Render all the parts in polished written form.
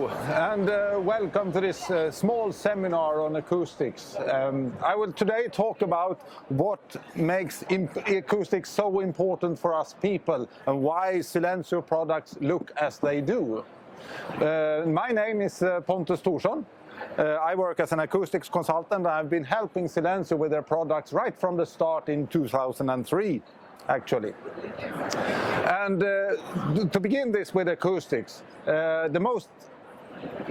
Hello and welcome to this small seminar on acoustics. I will today talk about what makes acoustics so important for us people and why Silencio products look as they do. My name is Pontus Thorsson. I work as an acoustics consultant. I've been helping Silencio with their products right from the start in 2003. Actually. And to begin this with acoustics, the most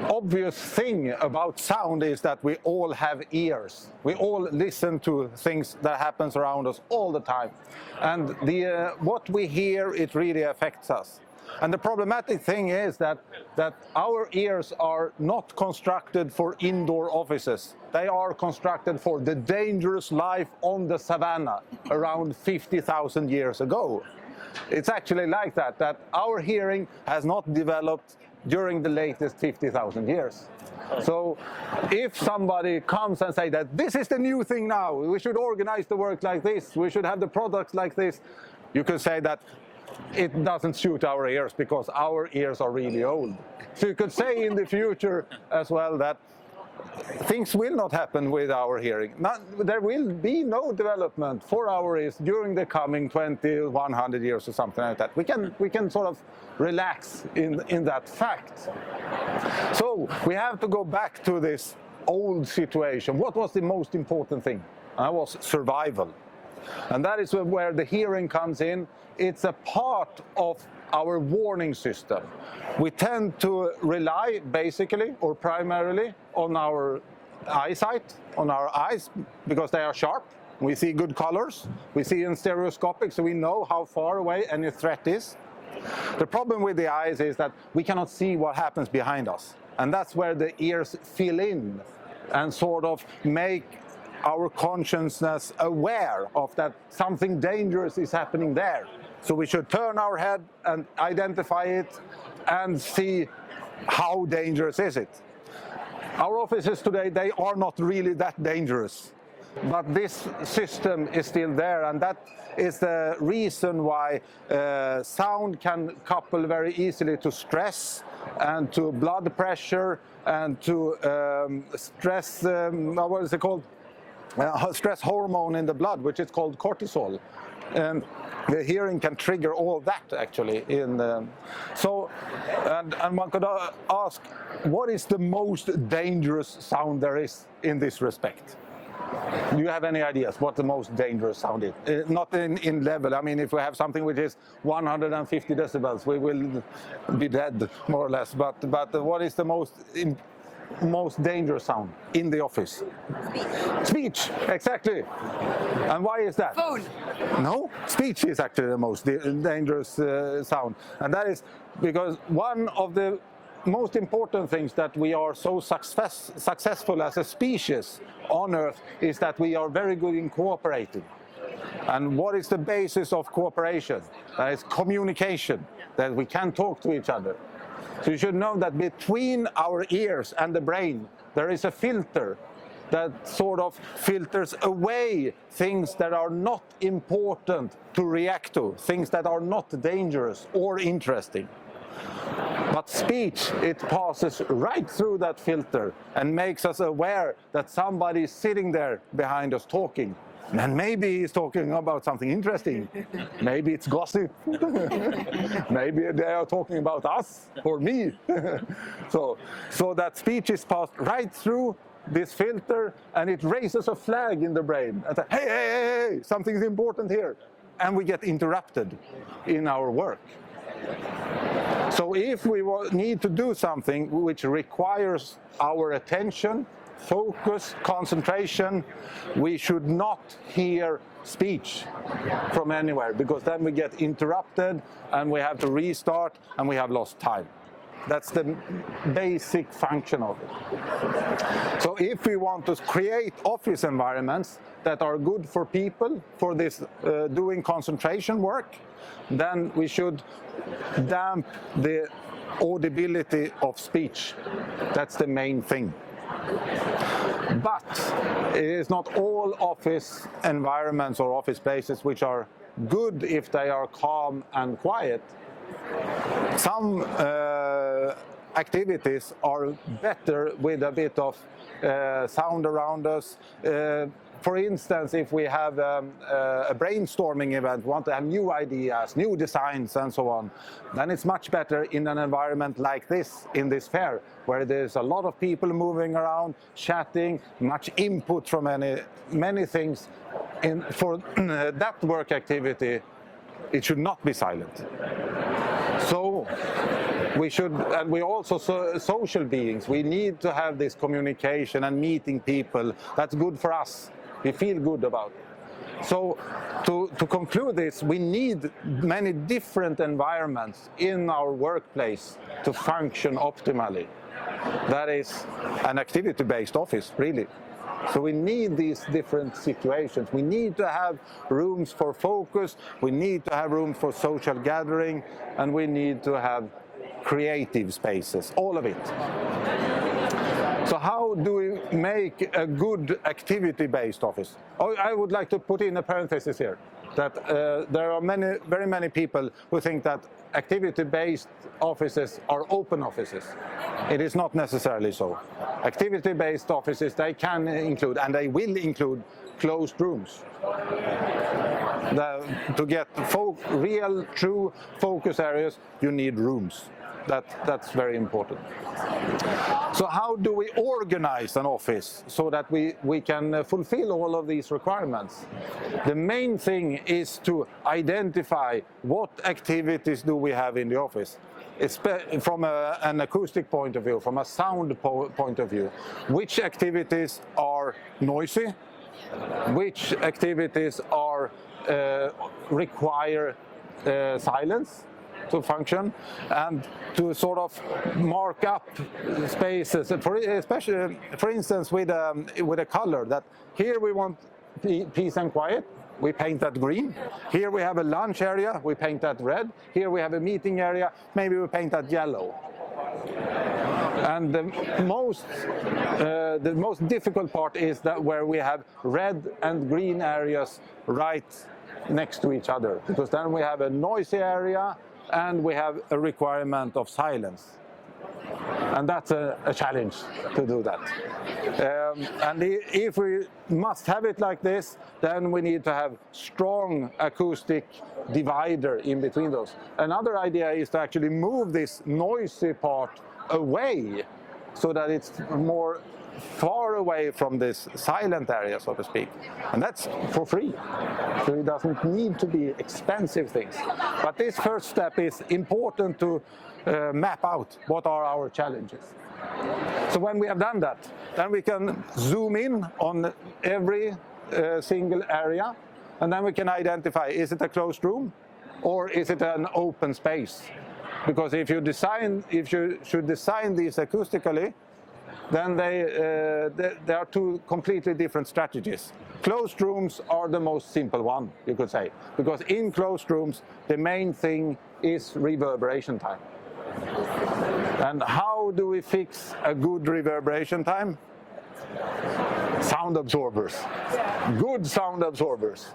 obvious thing about sound is that we all have ears. We all listen to things that happens around us all the time. And what we hear, it really affects us. And the problematic thing is that our ears are not constructed for indoor offices. They are constructed for the dangerous life on the savannah around 50,000 years ago. It's actually like that our hearing has not developed during the latest 50,000 years. So if somebody comes and say that this is the new thing now, we should organize the work like this, we should have the products like this, you could say that it doesn't suit our ears because our ears are really old. So you could say in the future as well that things will not happen with our hearing. There will be no development for our ears during the coming 20, 100 years or something like that. We can sort of relax in that fact. So we have to go back to this old situation. What was the most important thing? That was survival. And that is where the hearing comes in. It's a part of our warning system. We tend to rely basically or primarily on our eyesight, on our eyes, because they are sharp. We see good colors. We see in stereoscopic, so we know how far away any threat is. The problem with the eyes is that we cannot see what happens behind us. And that's where the ears fill in and sort of make our consciousness aware of that something dangerous is happening there. So we should turn our head and identify it and see how dangerous is it. Our offices today, they are not really that dangerous. But this system is still there, and that is the reason why sound can couple very easily to stress and to blood pressure and to stress, what is it called? Stress hormone in the blood, which is called cortisol. And the hearing can trigger all that actually. And one could ask, what is the most dangerous sound there is in this respect? Do you have any ideas what the most dangerous sound is? Not in level. I mean, if we have something which is 150 decibels, we will be dead more or less. But what is the most dangerous sound in the office? Speech, exactly. And why is that? Phone. No, speech is actually the most dangerous sound. And that is because one of the most important things that we are so successful as a species on Earth is that we are very good in cooperating. And what is the basis of cooperation? That is communication, that we can talk to each other. So you should know that between our ears and the brain, there is a filter that sort of filters away things that are not important to react to, things that are not dangerous or interesting. But speech, it passes right through that filter and makes us aware that somebody is sitting there behind us talking. And maybe he's talking about something interesting. Maybe it's gossip. Maybe they are talking about us or me. So that speech is passed right through this filter, and it raises a flag in the brain. And hey, something's important here. And we get interrupted in our work. So if we need to do something which requires our attention, focus, concentration, we should not hear speech from anywhere, because then we get interrupted and we have to restart and we have lost time. That's the basic function of it. So if we want to create office environments that are good for people, for this doing concentration work, then we should damp the audibility of speech. That's the main thing. But it is not all office environments or office spaces which are good if they are calm and quiet. Some activities are better with a bit of sound around us. For instance, if we have a brainstorming event, want to have new ideas, new designs and so on, then it's much better in an environment like this, in this fair, where there's a lot of people moving around, chatting, much input from many things. For that work activity, it should not be silent. So and we're also social beings. We need to have this communication and meeting people. That's good for us. We feel good about it. So to conclude this, we need many different environments in our workplace to function optimally. That is an activity-based office, really. So we need these different situations. We need to have rooms for focus, we need to have rooms for social gathering, and we need to have creative spaces, all of it. So how do we make a good activity-based office? Oh, I would like to put in a parenthesis here, that there are very many people who think that activity-based offices are open offices. It is not necessarily so. Activity-based offices, they can include, and they will include, closed rooms. To get real, true focus areas, you need rooms. That's very important. So how do we organize an office so that we can fulfill all of these requirements? The main thing is to identify what activities do we have in the office. From an acoustic point of view, from a sound point of view, which activities are noisy, which activities are require silence to function, and to sort of mark up spaces, especially, for instance, with a color, that here we want peace and quiet, we paint that green. Here we have a lunch area, we paint that red. Here we have a meeting area, maybe we paint that yellow. And the most difficult part is that where we have red and green areas right next to each other, because then we have a noisy area and we have a requirement of silence. And that's a challenge to do that. And if we must have it like this, then we need to have strong acoustic divider in between those. Another idea is to actually move this noisy part away so that it's more far away from this silent area, so to speak. And that's for free. So it doesn't need to be expensive things. But this first step is important to map out what are our challenges. So when we have done that, then we can zoom in on every single area, and then we can identify, is it a closed room or is it an open space? Because if you should design these acoustically, then there are two completely different strategies. Closed rooms are the most simple one, you could say, because in closed rooms, the main thing is reverberation time. And how do we fix a good reverberation time? Sound absorbers, good sound absorbers.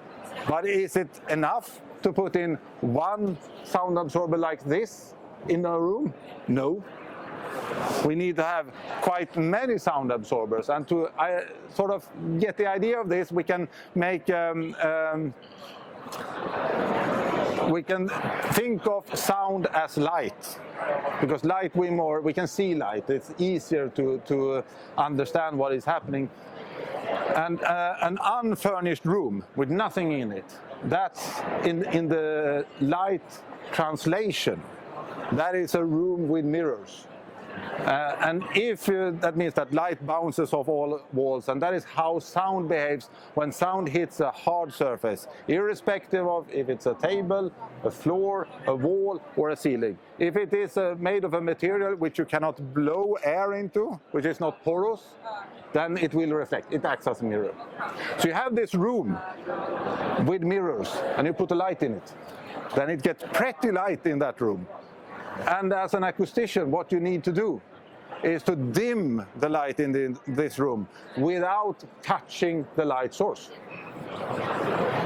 But is it enough to put in one sound absorber like this in a room? No. We need to have quite many sound absorbers, and to sort of get the idea of this, we can make we can think of sound as light, because light we can see light. It's easier to understand what is happening. And an unfurnished room with nothing in it, that's in the light translation, that is a room with mirrors. And if that means that light bounces off all walls, and that is how sound behaves when sound hits a hard surface, irrespective of if it's a table, a floor, a wall, or a ceiling. If it is made of a material which you cannot blow air into, which is not porous, then it will reflect. It acts as a mirror. So you have this room with mirrors, and you put a light in it. Then it gets pretty light in that room. And as an acoustician, what you need to do is to dim the light in this room without touching the light source.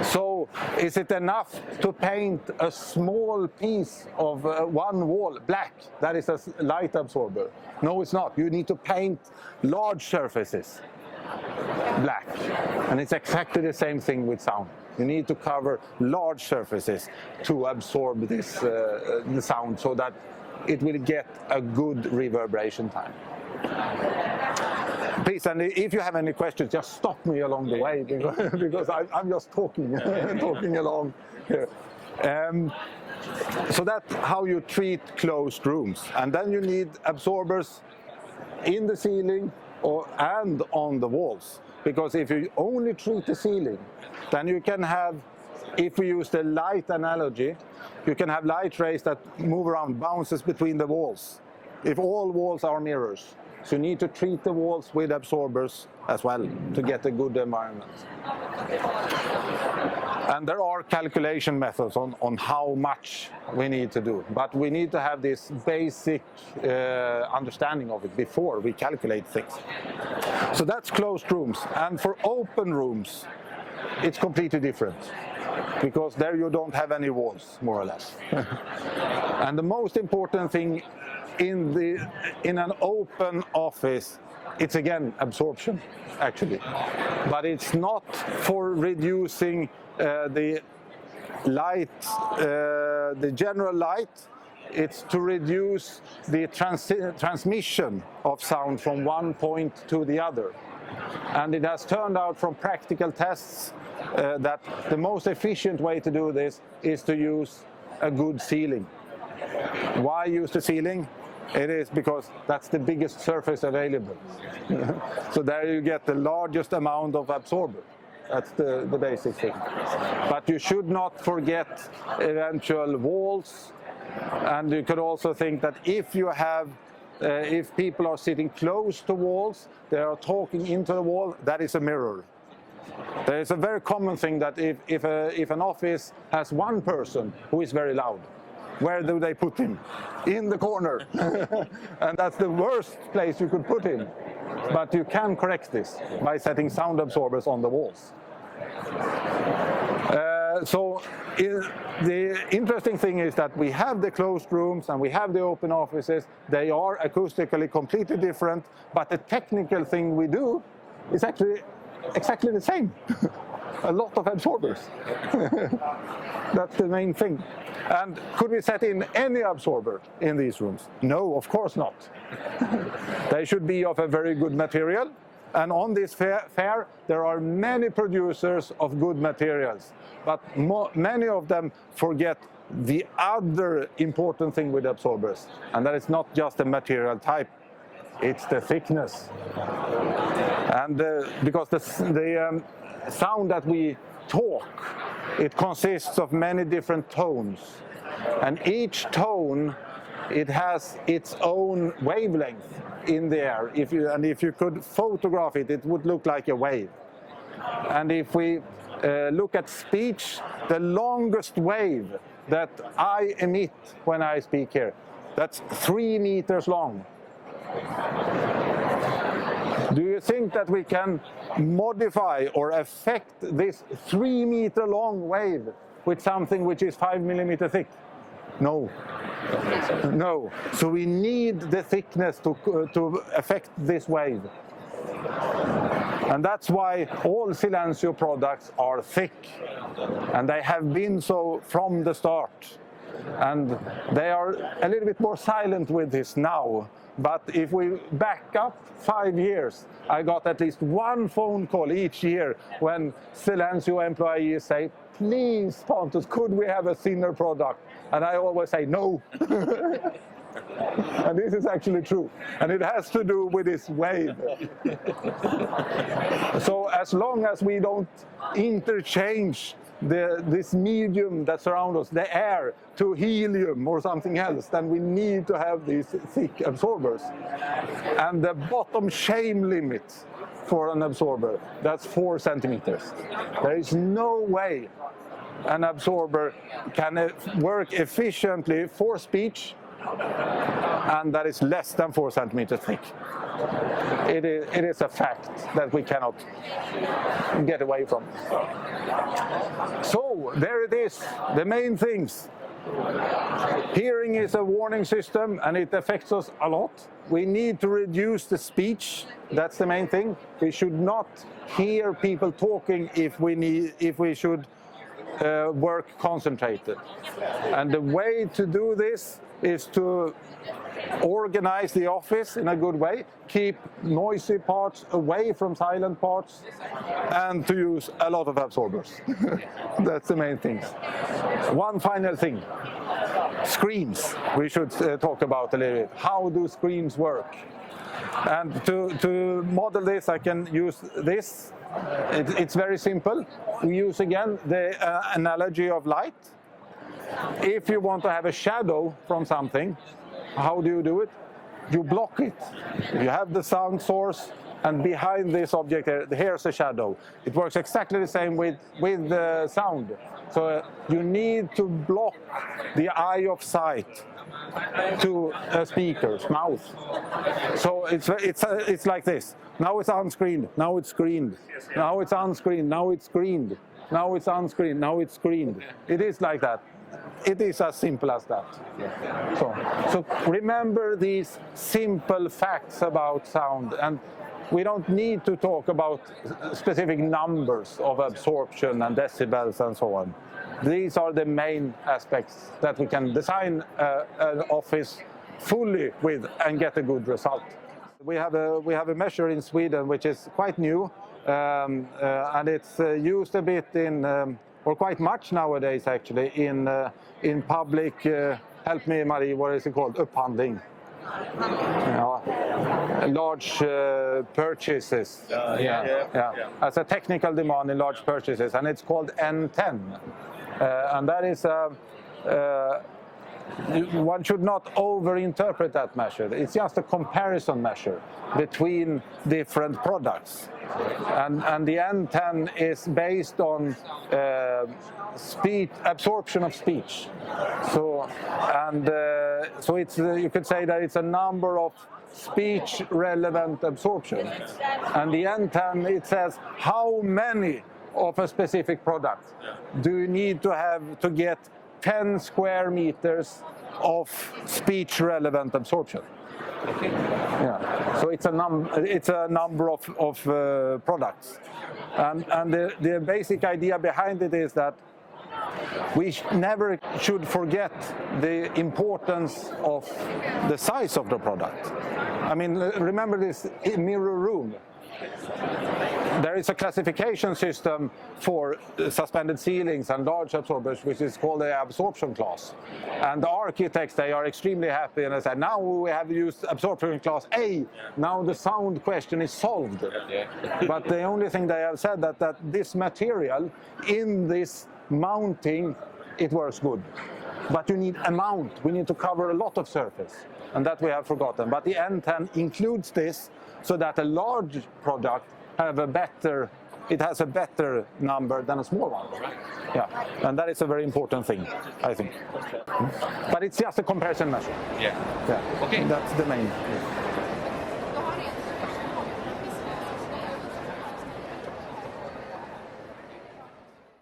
So is it enough to paint a small piece of one wall black? That is a light absorber. No, it's not. You need to paint large surfaces black. And it's exactly the same thing with sound. You need to cover large surfaces to absorb this the sound so that it will get a good reverberation time. Please, and if you have any questions, just stop me along the way because I'm just talking, talking along here. So that's how you treat closed rooms. And then you need absorbers in the ceiling and on the walls. Because if you only treat the ceiling, then you can have, if we use the light analogy, you can have light rays that move around, bounces between the walls, if all walls are mirrors. So you need to treat the walls with absorbers as well to get a good environment. And there are calculation methods on how much we need to do, but we need to have this basic understanding of it before we calculate things. So that's closed rooms. And for open rooms, it's completely different, because there you don't have any walls, more or less. And the most important thing in an open office, it's again absorption, actually. But it's not for reducing the light, the general light. It's to reduce the transmission of sound from one point to the other. And it has turned out from practical tests that the most efficient way to do this is to use a good ceiling. Why use the ceiling? It is because that's the biggest surface available. So there you get the largest amount of absorber. That's the basic thing. But you should not forget eventual walls. And you could also think that if you have, if people are sitting close to walls, they are talking into the wall, that is a mirror. There is a very common thing that if an office has one person who is very loud, where do they put him? In the corner. And that's the worst place you could put him. But you can correct this by setting sound absorbers on the walls. So the interesting thing is that we have the closed rooms and we have the open offices. They are acoustically completely different, but the technical thing we do is actually exactly the same. A lot of absorbers. That's the main thing. And could we set in any absorber in these rooms? No, of course not. They should be of a very good material. And on this fair, there are many producers of good materials. But many of them forget the other important thing with absorbers. And that is not just the material type, it's the thickness. And because the sound that we talk, it consists of many different tones. And each tone, it has its own wavelength in the air. If you could photograph it, it would look like a wave. And if we look at speech, the longest wave that I emit when I speak here, that's 3 meters long. Do you think that we can modify or affect this 3 meter long wave with something which is 5 millimeter thick? No. No. So we need the thickness to affect this wave. And that's why all Silencio products are thick. And they have been so from the start. And they are a little bit more silent with this now. But if we back up 5 years, I got at least one phone call each year when Silencio employees say, please, Pontus, could we have a thinner product? And I always say, no. And this is actually true. And it has to do with this wave. So as long as we don't interchange this medium that surrounds us, the air, to helium or something else, then we need to have these thick absorbers. And the bottom shame limit for an absorber, that's 4 centimeters. There is no way an absorber can work efficiently for speech and that is less than 4 centimeters thick. It is a fact that we cannot get away from. So there it is, the main things. Hearing is a warning system and it affects us a lot. We need to reduce the speech, that's the main thing. We should not hear people talking if we should work concentrated. And the way to do this is to organize the office in a good way, keep noisy parts away from silent parts, and to use a lot of absorbers. That's the main things. One final thing, screens. We should talk about a little bit. How do screens work? And to model this, I can use this. It's very simple. We use again the analogy of light. If you want to have a shadow from something, how do you do it? You block it. You have the sound source, and behind this object here's a shadow. It works exactly the same with the sound. So you need to block the eye of sight to a speaker's mouth. So it's like this. Now it's unscreened. Now it's screened. Now it's unscreened. Now it's screened. Now it's unscreened. Now it's screened. It is like that. It is as simple as that. So remember these simple facts about sound, and we don't need to talk about specific numbers of absorption and decibels and so on. These are the main aspects that we can design an office fully with and get a good result. We have a measure in Sweden which is quite new, and it's used a bit in or quite much nowadays actually in public. Help me, Marie. What is it called? Upphandling. Large purchases. Yeah. As a technical demand in large purchases, and it's called N10. And that is one should not over-interpret that measure. It's just a comparison measure between different products. And the N10 is based on speech, absorption of speech. So it's you could say that it's a number of speech relevant absorption. And the N10, it says how many of a specific product do you need to have to get 10 square meters of speech relevant absorption. Yeah. So it's a number of products, and the basic idea behind it is that we never should forget the importance of the size of the product. I mean, remember this mirror room. There is a classification system for suspended ceilings and large absorbers, which is called the absorption class. And the architects, they are extremely happy, and they say, now we have used absorption class A, now the sound question is solved. But the only thing they have said that this material in this mounting, it works good. But you need a mount, we need to cover a lot of surface, and that we have forgotten. But the N10 includes this, so that a large product has a better number than a small one. Yeah, and that is a very important thing, I think. But it's just a comparison measure. Yeah. Okay. That's the main.